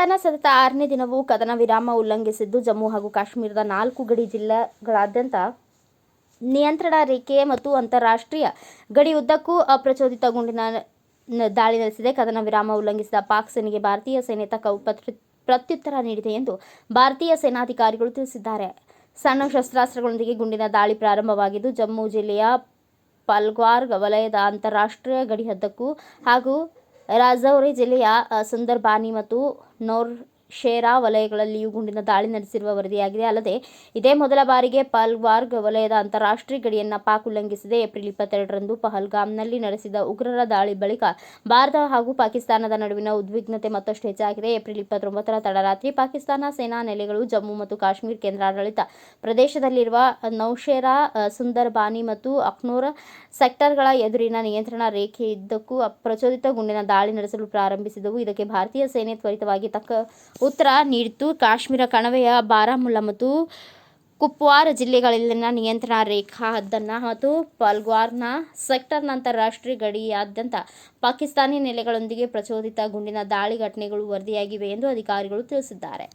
ಪಾಕಿಸ್ತಾನ ಸತತ 6ನೇ ದಿನವೂ ಕದನ ವಿರಾಮ ಉಲ್ಲಂಘಿಸಿದ್ದು, ಜಮ್ಮು ಹಾಗೂ ಕಾಶ್ಮೀರದ 4 ಗಡಿ ಜಿಲ್ಲೆಗಳಾದ್ಯಂತ ನಿಯಂತ್ರಣ ರೇಖೆ ಮತ್ತು ಅಂತಾರಾಷ್ಟ್ರೀಯ ಗಡಿ ಉದ್ದಕ್ಕೂ ಅಪ್ರಚೋದಿತ ಗುಂಡಿನ ದಾಳಿ ನಡೆಸಿದೆ. ಕದನ ವಿರಾಮ ಉಲ್ಲಂಘಿಸಿದ ಪಾಕ್ ಸೇನೆಗೆ ಭಾರತೀಯ ಸೇನೆ ತಕ್ಕ ಪ್ರತ್ಯುತ್ತರ ನೀಡಿದೆ ಎಂದು ಭಾರತೀಯ ಸೇನಾಧಿಕಾರಿಗಳು ತಿಳಿಸಿದ್ದಾರೆ. ಸಣ್ಣ ಶಸ್ತ್ರಾಸ್ತ್ರಗಳೊಂದಿಗೆ ಗುಂಡಿನ ದಾಳಿ ಪ್ರಾರಂಭವಾಗಿದ್ದು, ಜಮ್ಮು ಜಿಲ್ಲೆಯ ಪಲ್ಗ್ವಾರ್ ವಲಯದ ಅಂತಾರಾಷ್ಟ್ರೀಯ ಗಡಿಯುದ್ದಕ್ಕೂ ಹಾಗೂ ರಾಜೌರಿ ಜಿಲ್ಲೆಯ ಸುಂದರ್ಬಾನಿ ಮತ್ತು ನೌಶೇರಾ ವಲಯಗಳಲ್ಲಿಯೂ ಗುಂಡಿನ ದಾಳಿ ನಡೆಸಿರುವ ವರದಿಯಾಗಿದೆ. ಅಲ್ಲದೆ ಇದೇ ಮೊದಲ ಬಾರಿಗೆ ಪಲ್ಗ್ವಾರ್ ವಲಯದ ಅಂತಾರಾಷ್ಟ್ರೀಯ ಗಡಿಯನ್ನು ಪಾಕ್ ಉಲ್ಲಂಘಿಸಿದೆ. ಏಪ್ರಿಲ್ 22ರಂದು ಪಹಲ್ಗಾಮ್ನಲ್ಲಿ ನಡೆಸಿದ ಉಗ್ರರ ದಾಳಿ ಬಳಿಕ ಭಾರತ ಹಾಗೂ ಪಾಕಿಸ್ತಾನದ ನಡುವಿನ ಉದ್ವಿಗ್ನತೆ ಮತ್ತಷ್ಟು ಹೆಚ್ಚಾಗಿದೆ. ಏಪ್ರಿಲ್ 29ರ ತಡರಾತ್ರಿ ಪಾಕಿಸ್ತಾನ ಸೇನಾ ನೆಲೆಗಳು ಜಮ್ಮು ಮತ್ತು ಕಾಶ್ಮೀರ ಕೇಂದ್ರಾಡಳಿತ ಪ್ರದೇಶದಲ್ಲಿರುವ ನೌಶೇರಾ, ಸುಂದರ್ಬಾನಿ ಮತ್ತು ಅಖ್ನೂರ್ ಸೆಕ್ಟರ್ಗಳ ಎದುರಿನ ನಿಯಂತ್ರಣ ರೇಖೆಯುದ್ದಕ್ಕೂ ಅಪ್ರಚೋದಿತ ಗುಂಡಿನ ದಾಳಿ ನಡೆಸಲು ಪ್ರಾರಂಭಿಸಿದವು. ಇದಕ್ಕೆ ಭಾರತೀಯ ಸೇನೆ ತ್ವರಿತವಾಗಿ ತಕ್ಕ ಉತ್ತರ ನೀಡಿತ್ತು. ಕಾಶ್ಮೀರ ಕಣಿವೆಯ ಬಾರಾಮುಲ್ಲಾ ಮತ್ತು ಕುಪ್ವಾರ ಜಿಲ್ಲೆಗಳಲ್ಲಿನ ನಿಯಂತ್ರಣ ರೇಖಾ ಹದ್ದನ್ನು ಮತ್ತು ಪಲ್ಗ್ವಾರ್ನ ಸೆಕ್ಟರ್ನ ಅಂತಾರಾಷ್ಟ್ರೀಯ ಗಡಿಯಾದ್ಯಂತ ಪಾಕಿಸ್ತಾನಿ ನೆಲೆಗಳೊಂದಿಗೆ ಪ್ರಚೋದಿತ ಗುಂಡಿನ ದಾಳಿ ಘಟನೆಗಳು ವರದಿಯಾಗಿವೆ ಎಂದು ಅಧಿಕಾರಿಗಳು ತಿಳಿಸಿದ್ದಾರೆ.